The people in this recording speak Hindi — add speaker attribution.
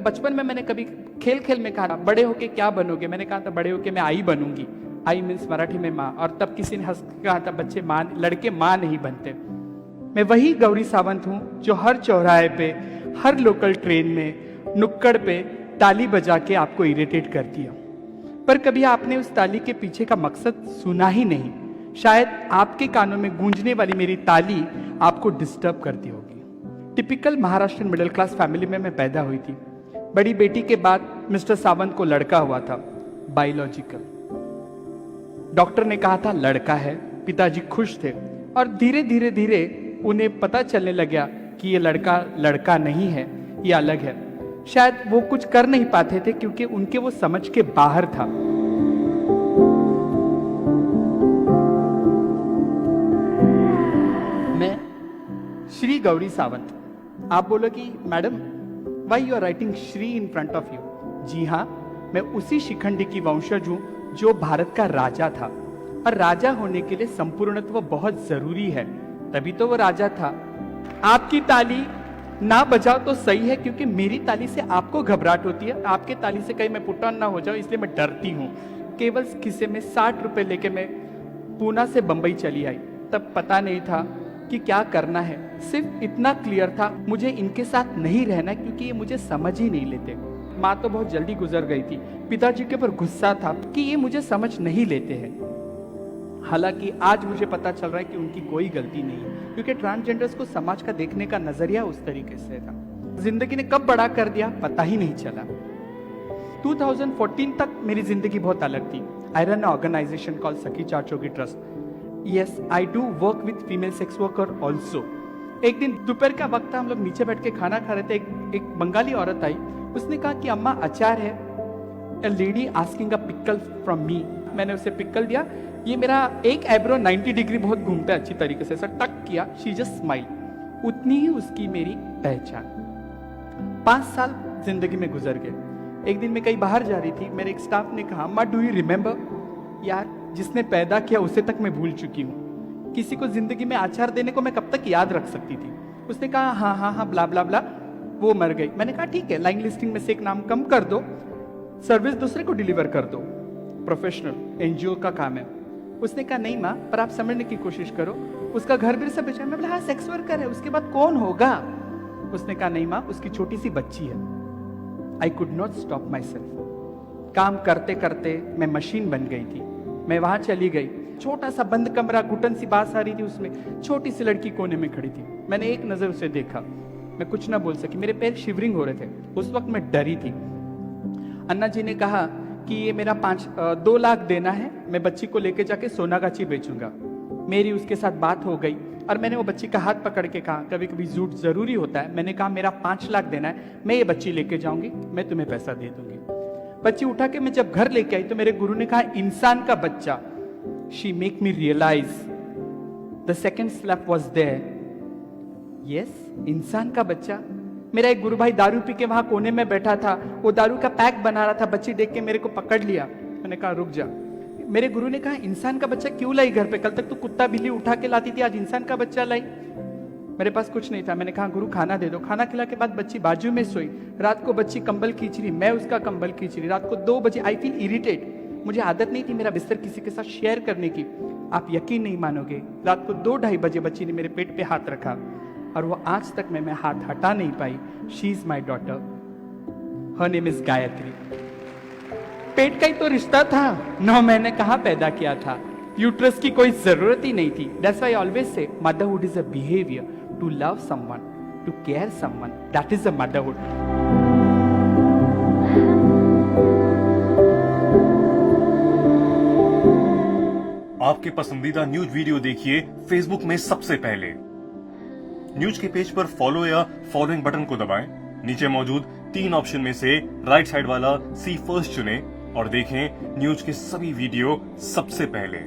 Speaker 1: बचपन में मैंने कभी खेल खेल में कहा बड़े होके क्या बनोगे, मैंने कहा था बड़े होके मैं आई बनूंगी। आई मीन्स मराठी में माँ, और तब किसी ने हंस के कहा था बच्चे माँ, लड़के माँ नहीं बनते। मैं वही गौरी सावंत हूँ जो हर चौराहे पे, हर लोकल ट्रेन में, नुक्कड़ पे ताली बजा के आपको इरिटेट करती है, पर कभी आपने उस ताली के पीछे का मकसद सुना ही नहीं। शायद आपके कानों में गूंजने वाली मेरी ताली आपको डिस्टर्ब करती होगी। Typical Maharashtrian middle class family में मैं पैदा हुई थी। बड़ी बेटी के बाद मिस्टर सावंत को लड़का हुआ था, बायोलॉजिकल। डॉक्टर ने कहा था लड़का है, पिताजी खुश थे, और धीरे धीरे धीरे उन्हें पता चलने लगा कि ये लड़का लड़का नहीं है, ये अलग है। शायद वो कुछ कर नहीं पाते थे क्योंकि उनके वो समझ के बाहर था। मैं श्री गौरी सावंत। आप बोलोगी madam why you are writing Shri in front of you? जी हाँ, मैं उसी शिखंडी की वंशज हूं जो भारत का राजा था, और राजा होने के लिए संपूर्णत्व बहुत जरूरी है, तभी तो वो राजा था। आपकी ताली ना बजाओ तो सही है, क्योंकि मेरी ताली से आपको घबराहट होती है, आपके ताली से कहीं मैं पुट ऑन ना हो जाऊं, इसलिए मैं डरती हूँ। केवल खिसे में 60 रुपए लेके मैं पूना से बंबई चली आई। तब पता नहीं था कि क्या करना है, सिर्फ इतना क्लियर था मुझे इनके साथ नहीं रहना, क्योंकि ये मुझे समझ ही नहीं लेते। माँ तो बहुत जल्दी गुजर गई थी। पिताजी के ऊपर गुस्सा था कि ये मुझे समझ नहीं लेते हैं। हालांकि आज मुझे पता चल रहा है कि उनकी कोई गलती नहीं है, क्योंकि ट्रांसजेंडर्स को समाज का देखने का नजरिया उस तरीके से था। जिंदगी ने कब बड़ा कर दिया पता ही नहीं चला। 2014 तक मेरी जिंदगी बहुत अलग थी। I run organisation called Sakhi Chachogi trust. Yes, I do work with female sex worker also. एक दिन दोपहर का वक्त था, हम लोग नीचे बैठ के खाना खा रहे थे। एक बंगाली औरत आई, उसने कहा कि अम्मा अचार है। A lady asking a pickle from me। मैंने उसे पिकल दिया। ये मेरा एक आईब्रो 90 डिग्री बहुत घूमता है अच्छी तरीके से, ऐसा टक किया। She just smile. उतनी ही उसकी मेरी पहचान। 5 साल जिंदगी में गुजर गए। एक दिन मैं कहीं बाहर जा रही थी, मेरे एक स्टाफ ने कहा अम्मा डू यू रिमेम्बर? यार, जिसने पैदा किया उसे तक मैं भूल चुकी हूँ, किसी को जिंदगी में आचार देने को मैं कब तक याद रख सकती थी। उसने कहा हाँ हाँ हाँ ब्ला ब्ला ब्ला, वो मर गई। मैंने कहा ठीक है, लाइन लिस्टिंग में से एक नाम कम कर दो, सर्विस दूसरे को डिलीवर कर दो, प्रोफेशनल एनजीओ का काम है। उसने कहा नहीं माँ, पर आप समझने की कोशिश करो, उसका घर भी सब बेचा। मैं बोला हाँ सेक्स वर्कर है, उसके बाद कौन होगा? उसने कहा नहीं माँ, उसकी छोटी सी बच्ची है। I could not stop my self. काम करते करते मैं मशीन बन गई थी। मैं वहां चली गई, छोटा सा बंद कमरा, घुटन सी बात आ रही थी, उसमें छोटी सी लड़की कोने में खड़ी थी। मैंने एक नजर उसे देखा, मैं कुछ ना बोल सकी, मेरे पैर शिवरिंग हो रहे थे। उस वक्त मैं डरी थी। अन्ना जी ने कहा कि ये मेरा 2 लाख देना है, मैं बच्ची को लेके जाके सोनागाची बेचूंगा। मेरी उसके साथ बात हो गई और मैंने वो बच्ची का हाथ पकड़ के कहा कभी कभी झूठ जरूरी होता है। मैंने कहा मेरा 5 लाख देना है, मैं ये बच्ची लेके जाऊंगी, मैं तुम्हें पैसा दे दूंगी। बच्ची उठा के मैं जब घर लेके आई तो मेरे गुरु ने कहा इंसान का बच्चा। She make me realise the second slap was there. Yes, इंसान का बच्चा। मेरा एक गुरु भाई दारू पी के वहां कोने में बैठा था, वो दारू का पैक बना रहा था। बच्ची देख के मेरे को पकड़ लिया। मैंने कहा रुक जा। मेरे गुरु ने कहा इंसान का बच्चा क्यों लाई घर पे? कल तक तो कुत्ता बिल्ली उठा के लाती थी, आज इंसान का बच्चा लाई। मेरे पास कुछ नहीं था। मैंने कहा गुरु खाना दे दो। खाना खिला के बाद बच्ची बाजू में सोई। रात को बच्ची कंबल खींच रही, मैं उसका कंबल खींच रही। रात को 2 बजे आई फील इरिटेट। मुझे आदत नहीं थी मेरा बिस्तर किसी के साथ शेयर करने की। आप यकीन नहीं मानोगे, रात को 2-2:30 बजे बच्ची ने मेरे पेट पे हाथ रखा और वो आज तक मैं हाथ हटा नहीं पाई। She is my daughter, her name is Gayatri. पेट का ही तो रिश्ता था, 9 महीने कहाँ पैदा किया था, यूट्रस की कोई जरूरत ही नहीं थी। That's why I always say motherhood is a behaviour, to love someone, to care someone, that is a motherhood.
Speaker 2: आपके पसंदीदा न्यूज वीडियो देखिए फेसबुक में सबसे पहले। न्यूज के पेज पर फॉलो या फॉलोइंग बटन को दबाएं। नीचे मौजूद 3 ऑप्शन में से राइट साइड वाला सी फर्स्ट चुनें और देखें न्यूज के सभी वीडियो सबसे पहले।